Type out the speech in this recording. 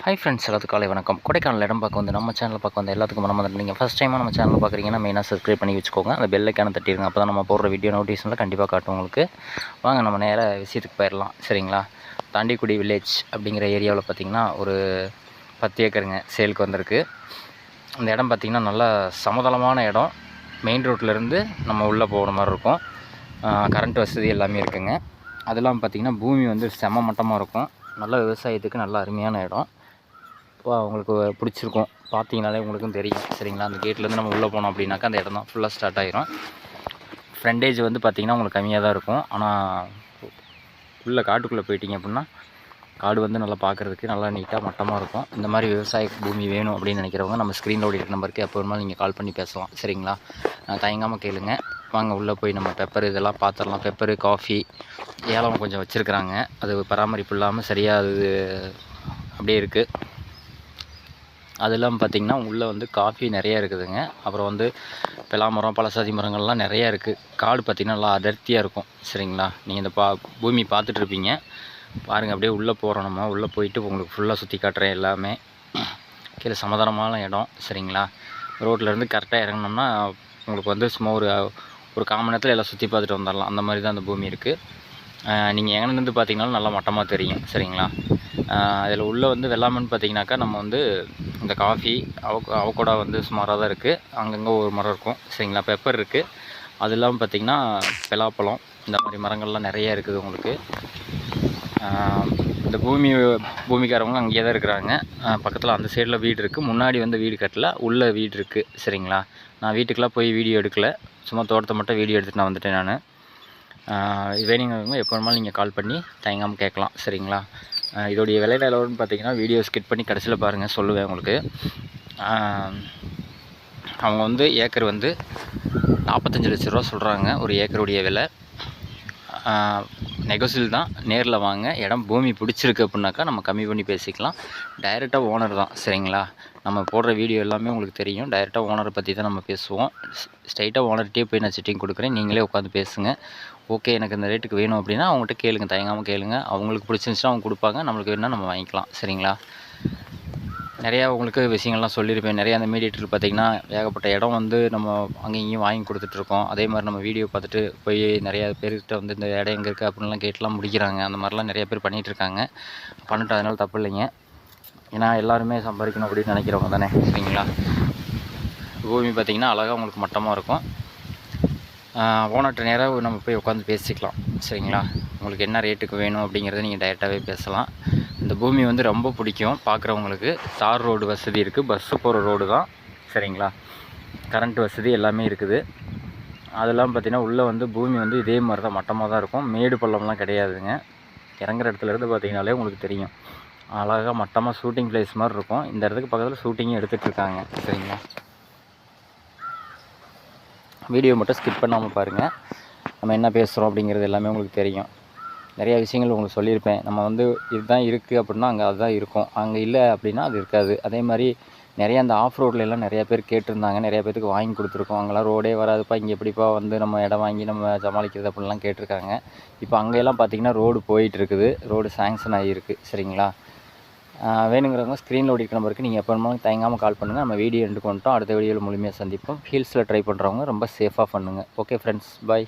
Hi friends, எல்லாத்துக்கும் காலை வணக்கம். கொடைக்கானல் இடம் பார்க்க வந்து நம்ம சேனலில் பார்க்க வந்து எல்லாத்துக்கும் மனம் வந்து நீங்கள் ஃபஸ்ட் டைமாக நம்ம சேனலில் பார்க்குறீங்கன்னா மெயினாக சப்ஸ்கிரைப் பண்ணி வச்சுக்கோங்க. அந்த பெல் ஐக்கான தட்டிடுங்க. அப்போ தான் நம்ம போடுற வீடியோ நோட்டிஃபிகேஷனில் கண்டிப்பாக காட்டும் உங்களுக்கு. வாங்க நம்ம நேராக விஷயத்துக்கு போயிடலாம். சரிங்களா? தாண்டிக்குடி வில்லேஜ் அப்படிங்கிற ஏரியாவில் பார்த்திங்கன்னா ஒரு 10 ஏக்கருங்க சேலுக்கு வந்திருக்கு. அந்த இடம் பார்த்திங்கன்னா நல்லா சமதளமான இடம். மெயின் ரோட்லேருந்து நம்ம உள்ளே போகிற மாதிரி இருக்கும். கரண்ட் வசதி எல்லாமே இருக்குங்க. அதெல்லாம் பார்த்திங்கன்னா பூமி வந்து செம மட்டமாக இருக்கும். நல்ல விவசாயத்துக்கு நல்ல அருமையான இடம். உங்களுக்கு பிடிச்சிருக்கும், பார்த்தீங்கனாலே உங்களுக்கும் தெரியும். சரிங்களா? அந்த கேட்லேருந்து நம்ம உள்ளே போனோம் அப்படின்னாக்கா அந்த இடம் தான் ஃபுல்லாக ஸ்டார்ட் ஆகிரும். ஃப்ரண்டேஜ் வந்து பார்த்திங்கன்னா உங்களுக்கு கம்மியாக தான் இருக்கும். ஆனால் உள்ளே காட்டுக்குள்ளே போயிட்டீங்க அப்படின்னா காடு வந்து நல்லா பார்க்குறதுக்கு நல்லா நீட்டாக மட்டமாக இருக்கும். இந்த மாதிரி விவசாய பூமி வேணும் அப்படின்னு நினைக்கிறவங்க நம்ம ஸ்க்ரீனில் ஓடி இருக்க நம்பருக்கு எப்போ வேணுமாலும் நீங்கள் கால் பண்ணி பேசலாம். சரிங்களா? தயங்காமல் கேளுங்க. வாங்க உள்ளே போய் நம்ம பெப்பர் இதெல்லாம் பார்த்துடலாம். பெப்பரு, காஃபி, ஏலம் கொஞ்சம் வச்சுருக்குறாங்க. அது பராமரிப்பு இல்லாமல் சரியாக அது அப்படியே இருக்குது. அது இல்லாமல் பார்த்திங்கன்னா உள்ளே வந்து காஃபி நிறையா இருக்குதுங்க. அப்புறம் வந்து பலாமரம், பழசாதி மரங்கள்லாம் நிறையா இருக்குது. காடு பார்த்திங்கன்னா நல்லா அடர்த்தியாக இருக்கும். சரிங்களா? நீங்கள் இந்த பூமி பார்த்துட்ருப்பீங்க பாருங்கள். அப்படியே உள்ளே போகிறோம். நம்ம உள்ளே போயிட்டு உங்களுக்கு ஃபுல்லாக சுற்றி காட்டுறேன் எல்லாமே. கீழே சமாதானமான இடம். சரிங்களா? ரோட்லேருந்து கரெக்டாக இறங்கினோம்னா உங்களுக்கு வந்து சும்மா ஒரு 1/4 மணி நேரத்தில் எல்லாம் சுற்றி பார்த்துட்டு வந்துடலாம். அந்த மாதிரி தான் அந்த பூமி இருக்குது. நீங்கள் எங்கேருந்து பார்த்தீங்கன்னாலும் நல்லா மட்டமாக தெரியும். சரிங்களா? அதில் உள்ளே வந்து வெள்ளாமன்னு பார்த்தீங்கன்னாக்கா நம்ம வந்து இந்த காஃபி, அவகோடா வந்து சுமாராக தான் இருக்குது. அங்கங்கே ஒரு மரம் இருக்கும். சரிங்களா? பெப்பர் இருக்குது. அது இல்லாமல் பார்த்திங்கன்னா பலாப்பழம், இந்த மாதிரி மரங்கள்லாம் நிறையா இருக்குது உங்களுக்கு. இந்த பூமிக்காரவங்க அங்கேயே தான் இருக்கிறாங்க. பக்கத்தில் அந்த சைடில் வீடு இருக்குது. முன்னாடி வந்து வீடு கட்டல, உள்ளே வீடு இருக்குது. சரிங்களா? நான் வீட்டுக்கெலாம் போய் வீடியோ எடுக்கலை, சும்மா தோட்டத்தை மட்டும் வீடியோ எடுத்துகிட்டு நான் வந்துட்டேன். நான் வேணுங்கிறவங்க எப்போ வேணுமாலும் நீங்கள் கால் பண்ணி தயங்காமல் கேட்கலாம். சரிங்களா? இதோடைய விலை எவ்வளோன்னு பார்த்தீங்கன்னா வீடியோ ஸ்கிப் பண்ணி கடைசியில் பாருங்கள், சொல்லுவேன் உங்களுக்கு. அவங்க வந்து ஏக்கர் வந்து 45 லட்ச ரூபா சொல்கிறாங்க ஒரு ஏக்கருடைய விலை. நெகோசியல் தான். நேரில் வாங்க. இடம் பூமி பிடிச்சிருக்கு அப்படின்னாக்கா நம்ம கம்மி பண்ணி பேசிக்கலாம். டைரெக்டாக ஓனர் தான். சரிங்களா? நம்ம போடுற வீடியோ எல்லாமே உங்களுக்கு தெரியும். டைரெக்டாக ஓனரை பற்றி தான் நம்ம பேசுவோம். ஸ்ட்ரைட்டாக ஓனர்கிட்டே போய் நான் செட்டிங் கொடுக்குறேன். நீங்களே உட்காந்து பேசுங்க. ஓகே, எனக்கு இந்த ரேட்டுக்கு வேணும் அப்படின்னா அவங்ககிட்ட கேளுங்க, தயங்காமல் கேளுங்க. அவங்களுக்கு பிடிச்சிருந்துச்சுன்னா அவங்க கொடுப்பாங்க, நம்மளுக்கு வேணுன்னா நம்ம வாங்கிக்கலாம். சரிங்களா? நிறையா உங்களுக்கு விஷயங்கள்லாம் சொல்லியிருப்பேன். நிறையா அந்த மீடியேட்டர் பார்த்திங்கன்னா ஏகப்பட்ட இடம் வந்து நம்ம அங்கேயும் இங்கேயும் வாங்கி கொடுத்துட்ருக்கோம். அதே மாதிரி நம்ம வீடியோ பார்த்துட்டு போய் நிறையா பேர்கிட்ட வந்து இந்த இடம் எங்கே இருக்குது அப்படின்லாம் கேட்டுலாம் முடிக்கிறாங்க. அந்த மாதிரிலாம் நிறையா பேர் பண்ணிகிட்ருக்காங்க. பண்ணிட்டு அதனால தப்பு இல்லைங்க. ஏன்னா எல்லாருமே சம்பாதிக்கணும் அப்படின்னு நினைக்கிறவங்க தானே. சரிங்களா? பூமி பார்த்திங்கன்னா அழகாக உங்களுக்கு மட்டமாக இருக்கும். ஓனர்கிட்ட நேராக நம்ம போய் உட்காந்து பேசிக்கலாம். சரிங்களா? உங்களுக்கு என்ன ரேட்டுக்கு வேணும் அப்படிங்கிறத நீங்கள் டைரெக்டாகவே பேசலாம். இந்த பூமி வந்து ரொம்ப பிடிக்கும் பார்க்குறவங்களுக்கு. தார் ரோடு வசதி இருக்குது. பஸ்ஸு போகிற ரோடு தான். சரிங்களா? கரண்ட் வசதி எல்லாமே இருக்குது. அதெல்லாம் பார்த்திங்கன்னா உள்ளே வந்து பூமி வந்து இதே மாதிரி தான் மட்டமாக தான் இருக்கும். மேடு பள்ளம்லாம் கிடையாதுங்க. இறங்குற இடத்துலேருந்து பார்த்திங்கனாலே உங்களுக்கு தெரியும். அழகாக மட்டமாக ஷூட்டிங் பிளேஸ் மாதிரி இருக்கும். இந்த இடத்துக்கு பக்கத்தில் ஷூட்டிங்கும் எடுத்துகிட்ருக்காங்க. சரிங்களா? வீடியோ மட்டும் ஸ்கிப் பண்ணாமல் பாருங்கள். நம்ம என்ன பேசுகிறோம் அப்படிங்கிறது எல்லாமே உங்களுக்கு தெரியும். நிறையா விஷயங்கள் உங்களுக்கு சொல்லியிருப்பேன். நம்ம வந்து இதுதான் இருக்குது அப்படின்னா அங்கே அதுதான் இருக்கும். அங்கே இல்லை அப்படின்னா அது இருக்காது. அதே மாதிரி நிறையா அந்த ஆஃப் ரோட்லலாம் நிறையா பேர் கேட்டிருந்தாங்க. நிறையா பேருக்கு வாங்கி கொடுத்துருக்கோம். அங்கெல்லாம் ரோடே வராதுப்பா, இங்கே எப்படிப்பா வந்து நம்ம இடம் வாங்கி நம்ம சமாளிக்கிறது அப்படின்லாம் கேட்டிருக்காங்க. இப்போ அங்கெல்லாம் பார்த்திங்கன்னா ரோடு போயிட்டுருக்குது. ரோடு சேங்ஷன் ஆகியிருக்கு. சரிங்களா? வேணுங்கிறவங்க ஸ்க்ரீனில் ஓடிக்கிற நம்பருக்கு நீங்கள் எப்போ வேணுமாலும் தயங்காமல் கால் பண்ணுங்கள். நம்ம வீடியோ எடுத்து கொண்டோம். அடுத்த வீடியோவில் முழுமையாக சந்திப்போம். ஹில்ஸில் ட்ரை பண்ணுறவங்க ரொம்ப சேஃபாக பண்ணுங்கள். ஓகே ஃப்ரெண்ட்ஸ், பாய்.